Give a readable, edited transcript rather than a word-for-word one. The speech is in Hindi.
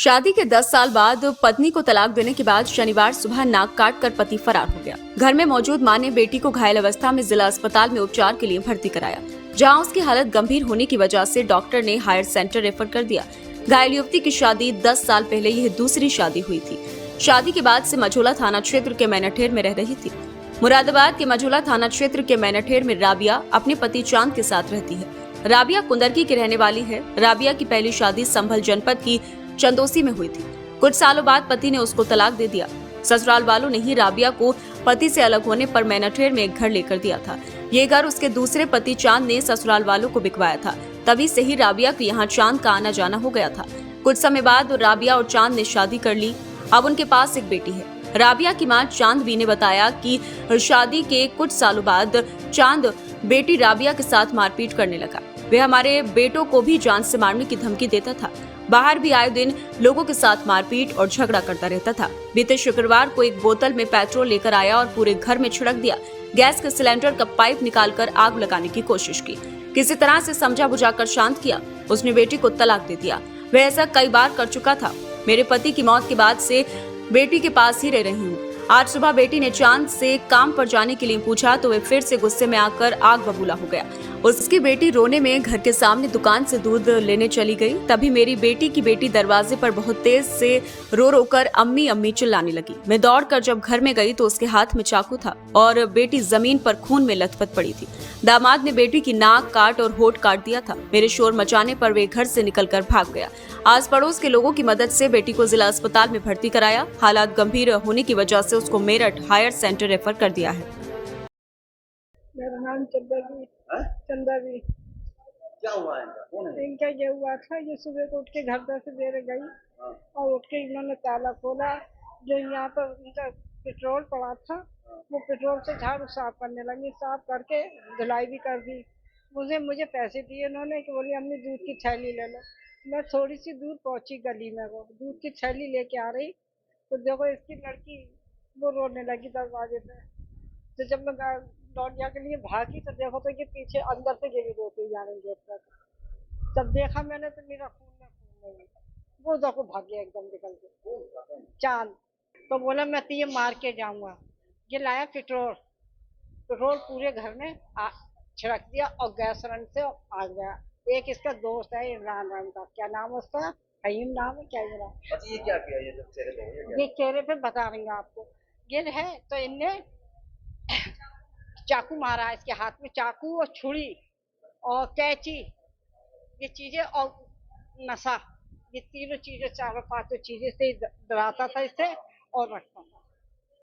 शादी के 10 साल बाद पत्नी को तलाक देने के बाद शनिवार सुबह नाक काट कर पति फरार हो गया। घर में मौजूद मां ने बेटी को घायल अवस्था में जिला अस्पताल में उपचार के लिए भर्ती कराया, जहां उसकी हालत गंभीर होने की वजह से डॉक्टर ने हायर सेंटर रेफर कर दिया। घायल युवती की शादी 10 साल पहले यह दूसरी शादी हुई थी। शादी के बाद से मझोला थाना क्षेत्र के मैनाठेर में रह रही थी। मुरादाबाद के मझोला थाना क्षेत्र के मैनाठेर में राबिया अपने पति चांद के साथ रहती है। राबिया कुंदरकी की रहने वाली है। राबिया की पहली शादी संभल जनपद की चंदोसी में हुई थी। कुछ सालों बाद पति ने उसको तलाक दे दिया। ससुराल वालों ने ही राबिया को पति से अलग होने पर मैनाठेर में एक घर लेकर दिया था। ये घर उसके दूसरे पति चांद ने ससुराल वालों को बिकवाया था। तभी से ही राबिया के यहाँ चांद का आना जाना हो गया था। कुछ समय बाद राबिया और चांद ने शादी कर ली। अब उनके पास एक बेटी है। राबिया की मां चांदबी ने बताया कि शादी के कुछ सालों बाद चांद बेटी राबिया के साथ मारपीट करने लगा। वह हमारे बेटों को भी जान से मारने की धमकी देता था। बाहर भी आए दिन लोगों के साथ मारपीट और झगड़ा करता रहता था। बीते शुक्रवार को एक बोतल में पेट्रोल लेकर आया और पूरे घर में छिड़क दिया। गैस के सिलेंडर का पाइप निकालकर आग लगाने की कोशिश की। किसी तरह से समझा बुझाकर शांत किया। उसने बेटी को तलाक दे दिया। वह ऐसा कई बार कर चुका था। मेरे पति की मौत के बाद से बेटी के पास ही रह रही हूँ। आज सुबह बेटी ने चांद से काम पर जाने के लिए पूछा तो वह फिर से गुस्से में आकर आग बबूला हो गया। उसकी बेटी रोने में घर के सामने दुकान से दूध लेने चली गई। तभी मेरी बेटी की बेटी दरवाजे पर बहुत तेज से रो रो कर अम्मी अम्मी चिल्लाने लगी। मैं दौड़कर जब घर में गई तो उसके हाथ में चाकू था और बेटी जमीन पर खून में लथपथ पड़ी थी। दामाद ने बेटी की नाक काट और होठ काट दिया था। मेरे शोर मचाने पर वे घर से निकलकर भाग गया। आस पड़ोस के लोगों की मदद से बेटी को जिला अस्पताल में भर्ती कराया। हालात गंभीर होने की वजह से उसको मेरठ हायर सेंटर रेफर कर दिया है। मेरा नाम चंदावी। चंदावी। क्या हुआ है इनका? कौन है? इनका ये हुआ था, ये सुबह को उठ के घर 10 बजे गई और उठ के इन्होंने ताला खोला। जो यहाँ पर इनका पेट्रोल पड़ा था, वो पेट्रोल से झाड़ू साफ करने लगी। साफ करके धुलाई भी कर दी। मुझे पैसे दिए उन्होंने कि बोली अम्मी दूध की थैली ले लो। मैं थोड़ी सी दूर पहुंची गली में, वो दूध की थैली लेके आ रही तो देखो इसकी लड़की वो रोने लगी दरवाजे पे। तो जब मैं लौटिया के लिए भागी तो देखो तो ये पीछे अंदर से गिरी रोती जा रही गेट पर। तब देखा मैंने तो मेरा खून में खून नहीं। वो देखो भाग गया एकदम निकल के चांद। तो बोला मैं तो ये मार के जाऊंगा। ये लाया पेट्रोल। पेट्रोल पूरे घर में छिड़क दिया और गैस रन से आ गया। एक इसका दोस्त है इमरान नाम का, क्या नाम है उसका, फहीम नाम है क्या इमरान। अच्छा, ये क्या किया? ये जब चेहरे पे ये क्या? ये चेहरे पे बता रही हूँ आपको। ये है तो इनने चाकू मारा। इसके हाथ में चाकू और छुरी और कैंची, ये चीजें और नशा, ये तीनों चीजें चारों पांचों चीजें से डराता था इससे और रखता था।